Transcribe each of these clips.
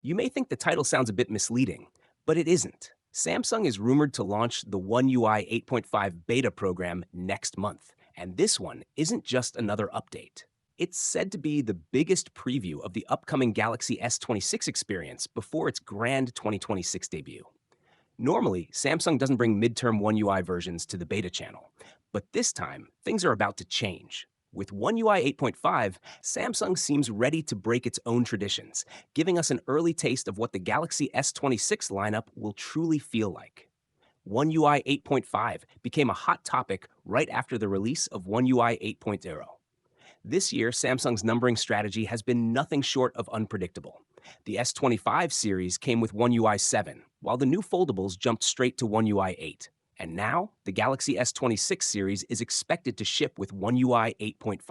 You may think the title sounds a bit misleading, but it isn't. Samsung is rumored to launch the One UI 8.5 beta program next month, and this one isn't just another update. It's said to be the biggest preview of the upcoming Galaxy S26 experience before its grand 2026 debut. Normally, Samsung doesn't bring midterm One UI versions to the beta channel, but this time, things are about to change. With One UI 8.5, Samsung seems ready to break its own traditions, giving us an early taste of what the Galaxy S26 lineup will truly feel like. One UI 8.5 became a hot topic right after the release of One UI 8.0. This year, Samsung's numbering strategy has been nothing short of unpredictable. The S25 series came with One UI 7, while the new foldables jumped straight to One UI 8. And now, the Galaxy S26 series is expected to ship with One UI 8.5.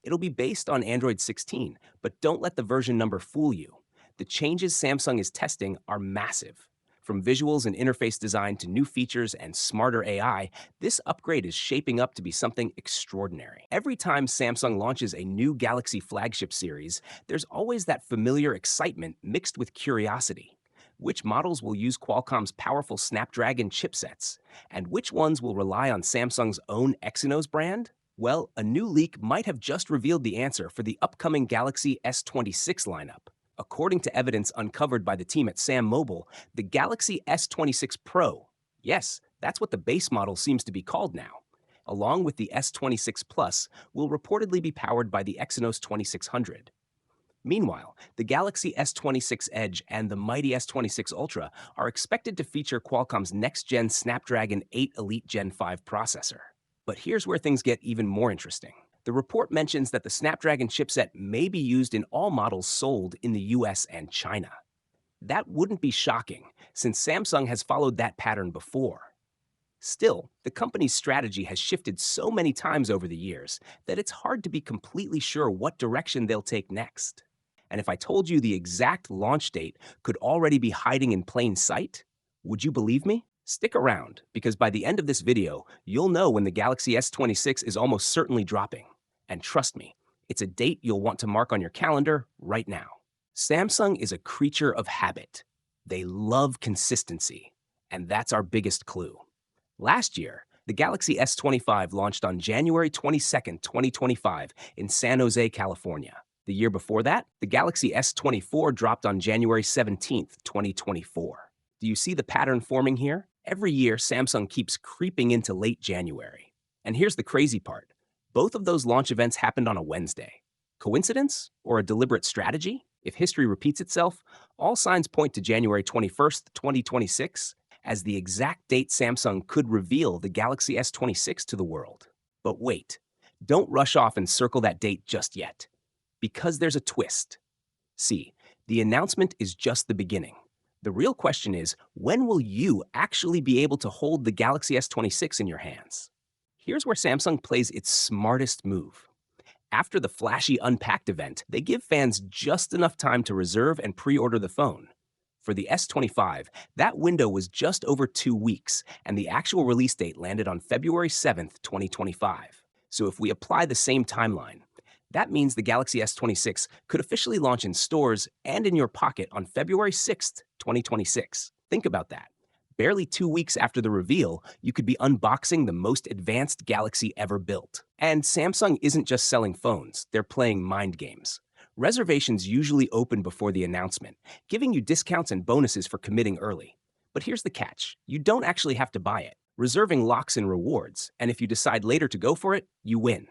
It'll be based on Android 16, but don't let the version number fool you. The changes Samsung is testing are massive. From visuals and interface design to new features and smarter AI, this upgrade is shaping up to be something extraordinary. Every time Samsung launches a new Galaxy flagship series, there's always that familiar excitement mixed with curiosity. Which models will use Qualcomm's powerful Snapdragon chipsets? And which ones will rely on Samsung's own Exynos brand? Well, a new leak might have just revealed the answer for the upcoming Galaxy S26 lineup. According to evidence uncovered by the team at Sam Mobile, the Galaxy S26 Pro, yes, that's what the base model seems to be called now, along with the S26 Plus, will reportedly be powered by the Exynos 2600. Meanwhile, the Galaxy S26 Edge and the mighty S26 Ultra are expected to feature Qualcomm's next-gen Snapdragon 8 Elite Gen 5 processor. But here's where things get even more interesting. The report mentions that the Snapdragon chipset may be used in all models sold in the US and China. That wouldn't be shocking, since Samsung has followed that pattern before. Still, the company's strategy has shifted so many times over the years that it's hard to be completely sure what direction they'll take next. And if I told you the exact launch date could already be hiding in plain sight, would you believe me? Stick around, because by the end of this video, you'll know when the Galaxy S26 is almost certainly dropping. And trust me, it's a date you'll want to mark on your calendar right now. Samsung is a creature of habit. They love consistency, and that's our biggest clue. Last year, the Galaxy S25 launched on January 22nd, 2025 in San Jose, California. The year before that, the Galaxy S24 dropped on January 17th, 2024. Do you see the pattern forming here? Every year, Samsung keeps creeping into late January. And here's the crazy part. Both of those launch events happened on a Wednesday. Coincidence or a deliberate strategy? If history repeats itself, all signs point to January 21st, 2026 as the exact date Samsung could reveal the Galaxy S26 to the world. But wait, don't rush off and circle that date just yet, because there's a twist. See, the announcement is just the beginning. The real question is, when will you actually be able to hold the Galaxy S26 in your hands? Here's where Samsung plays its smartest move. After the flashy Unpacked event, they give fans just enough time to reserve and pre-order the phone. For the S25, that window was just over 2 weeks, and the actual release date landed on February 7th, 2025. So if we apply the same timeline, that means the Galaxy S26 could officially launch in stores and in your pocket on February 6th, 2026. Think about that. Barely 2 weeks after the reveal, you could be unboxing the most advanced Galaxy ever built. And Samsung isn't just selling phones, they're playing mind games. Reservations usually open before the announcement, giving you discounts and bonuses for committing early. But here's the catch. You don't actually have to buy it. Reserving locks in rewards, and if you decide later to go for it, you win.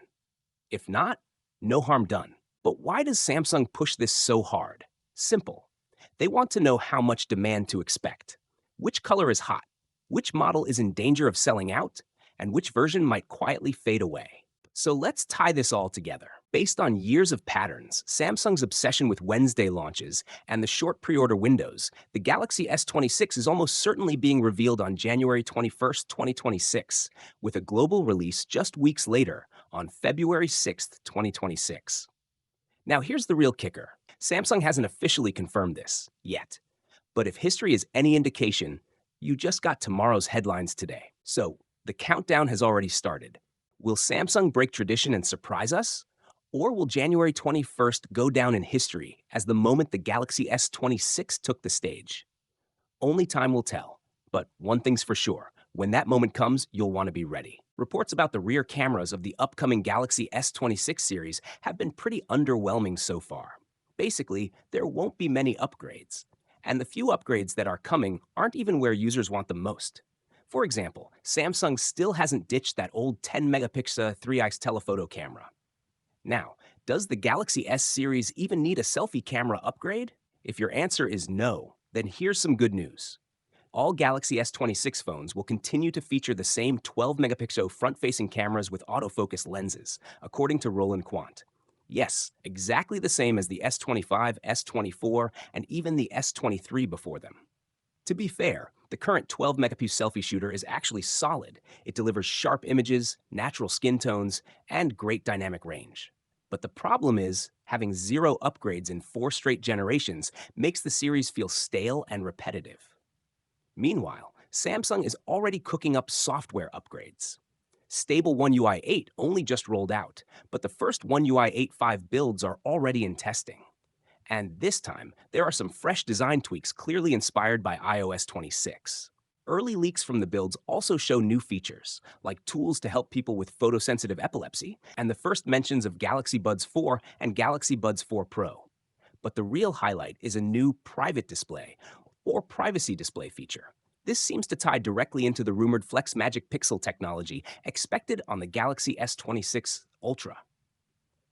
If not, no harm done. But why does Samsung push this so hard? Simple. They want to know how much demand to expect. Which color is hot? Which model is in danger of selling out? And which version might quietly fade away? So let's tie this all together. Based on years of patterns, Samsung's obsession with Wednesday launches, and the short pre-order windows, the Galaxy S26 is almost certainly being revealed on January 21st, 2026, with a global release just weeks later on February 6th, 2026. Now here's the real kicker. Samsung hasn't officially confirmed this yet. But if history is any indication, you just got tomorrow's headlines today. So the countdown has already started. Will Samsung break tradition and surprise us? Or will January 21st go down in history as the moment the Galaxy S26 took the stage? Only time will tell. But one thing's for sure, when that moment comes, you'll want to be ready. Reports about the rear cameras of the upcoming Galaxy S26 series have been pretty underwhelming so far. Basically, there won't be many upgrades. And the few upgrades that are coming aren't even where users want them most. For example, Samsung still hasn't ditched that old 10 megapixel 3x telephoto camera. Now, does the Galaxy S series even need a selfie camera upgrade? If your answer is no, then here's some good news. All Galaxy S26 phones will continue to feature the same 12 megapixel front-facing cameras with autofocus lenses, according to Roland Quant. Yes, exactly the same as the S25, S24, and even the S23 before them. To be fair, the current 12 megapixel selfie shooter is actually solid. It delivers sharp images, natural skin tones, and great dynamic range. But the problem is, having zero upgrades in 4 straight generations makes the series feel stale and repetitive. Meanwhile, Samsung is already cooking up software upgrades. Stable One UI 8 only just rolled out, but the first One UI 8.5 builds are already in testing. And this time, there are some fresh design tweaks clearly inspired by iOS 26. Early leaks from the builds also show new features, like tools to help people with photosensitive epilepsy, and the first mentions of Galaxy Buds 4 and Galaxy Buds 4 Pro. But the real highlight is a new private display, or privacy display feature. This seems to tie directly into the rumored Flex Magic Pixel technology expected on the Galaxy S26 Ultra.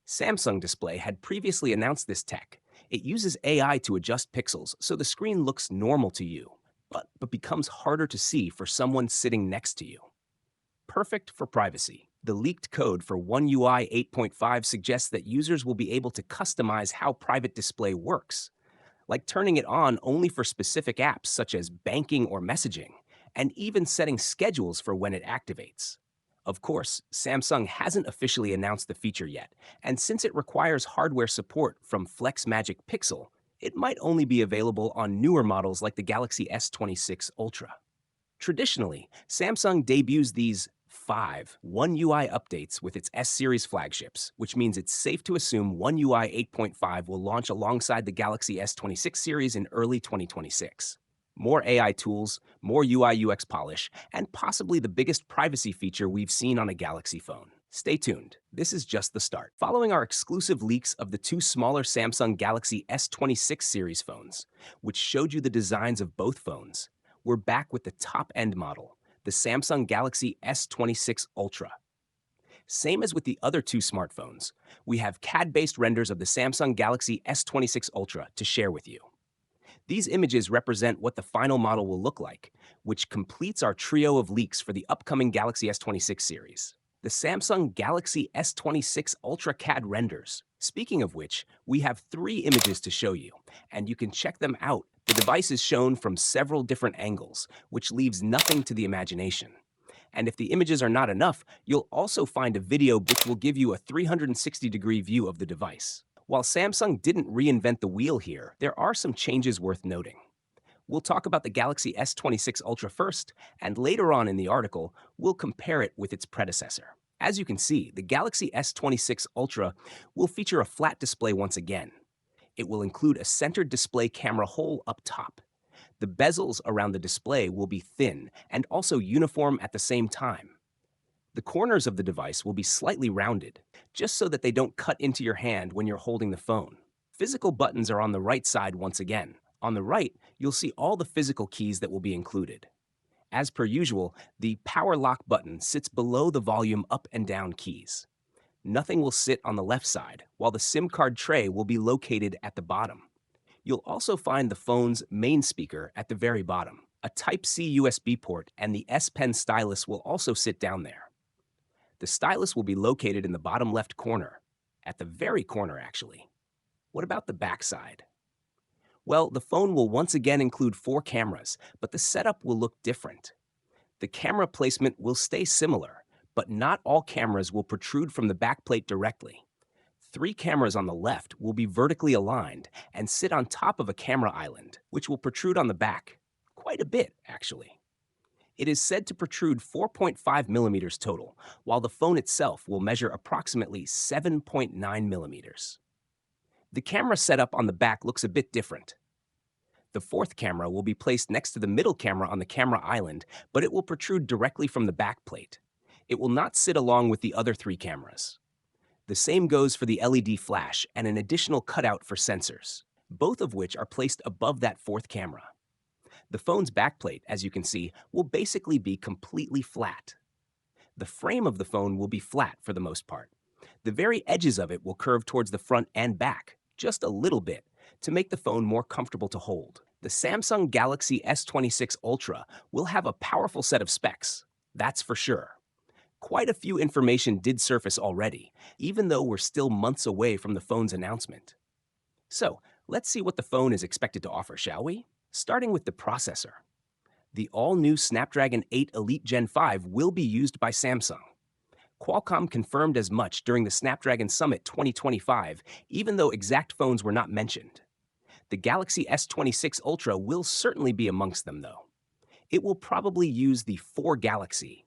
Samsung Display had previously announced this tech. It uses AI to adjust pixels so the screen looks normal to you, but becomes harder to see for someone sitting next to you. Perfect for privacy. The leaked code for One UI 8.5 suggests that users will be able to customize how private display works, like turning it on only for specific apps such as banking or messaging, and even setting schedules for when it activates. Of course, Samsung hasn't officially announced the feature yet, and since it requires hardware support from Flex Magic Pixel, it might only be available on newer models like the Galaxy S26 Ultra. Traditionally, Samsung debuts these 5 One UI updates with its S series flagships, which means it's safe to assume One UI 8.5 will launch alongside the Galaxy S26 series in early 2026. More AI tools, more UI UX polish, and possibly the biggest privacy feature we've seen on a Galaxy phone. Stay tuned. This is just the start. Following our exclusive leaks of the 2 smaller Samsung Galaxy S26 series phones, which showed you the designs of both phones, we're back with the top-end model, the Samsung Galaxy S26 Ultra. Same as with the other 2 smartphones, we have CAD-based renders of the Samsung Galaxy S26 Ultra to share with you. These images represent what the final model will look like, which completes our trio of leaks for the upcoming Galaxy S26 series. The Samsung Galaxy S26 Ultra CAD renders. Speaking of which, we have 3 images to show you, and you can check them out. The device is shown from several different angles, which leaves nothing to the imagination. And if the images are not enough, you'll also find a video which will give you a 360-degree view of the device. While Samsung didn't reinvent the wheel here, there are some changes worth noting. We'll talk about the Galaxy S26 Ultra first, and later on in the article, we'll compare it with its predecessor. As you can see, the Galaxy S26 Ultra will feature a flat display once again. It will include a centered display camera hole up top. The bezels around the display will be thin and also uniform at the same time. The corners of the device will be slightly rounded, just so that they don't cut into your hand when you're holding the phone. Physical buttons are on the right side once again. On the right, you'll see all the physical keys that will be included. As per usual, the power lock button sits below the volume up and down keys. Nothing will sit on the left side, while the SIM card tray will be located at the bottom. You'll also find the phone's main speaker at the very bottom. A Type-C USB port and the S Pen stylus will also sit down there. The stylus will be located in the bottom left corner, at the very corner actually. What about the back side? Well, the phone will once again include 4 cameras, but the setup will look different. The camera placement will stay similar, but not all cameras will protrude from the backplate directly. 3 cameras on the left will be vertically aligned and sit on top of a camera island, which will protrude on the back. Quite a bit, actually. It is said to protrude 4.5 millimeters total, while the phone itself will measure approximately 7.9 millimeters. The camera setup on the back looks a bit different. The fourth camera will be placed next to the middle camera on the camera island, but it will protrude directly from the back plate. It will not sit along with the other three cameras. The same goes for the LED flash and an additional cutout for sensors, both of which are placed above that fourth camera. The phone's backplate, as you can see, will basically be completely flat. The frame of the phone will be flat for the most part. The very edges of it will curve towards the front and back, just a little bit, to make the phone more comfortable to hold. The Samsung Galaxy S26 Ultra will have a powerful set of specs, that's for sure. Quite a few information did surface already, even though we're still months away from the phone's announcement. So, let's see what the phone is expected to offer, shall we? Starting with the processor. The all-new Snapdragon 8 Elite Gen 5 will be used by Samsung. Qualcomm confirmed as much during the Snapdragon Summit 2025, even though exact phones were not mentioned. The Galaxy S26 Ultra will certainly be amongst them, though. It will probably use the 4 Galaxy,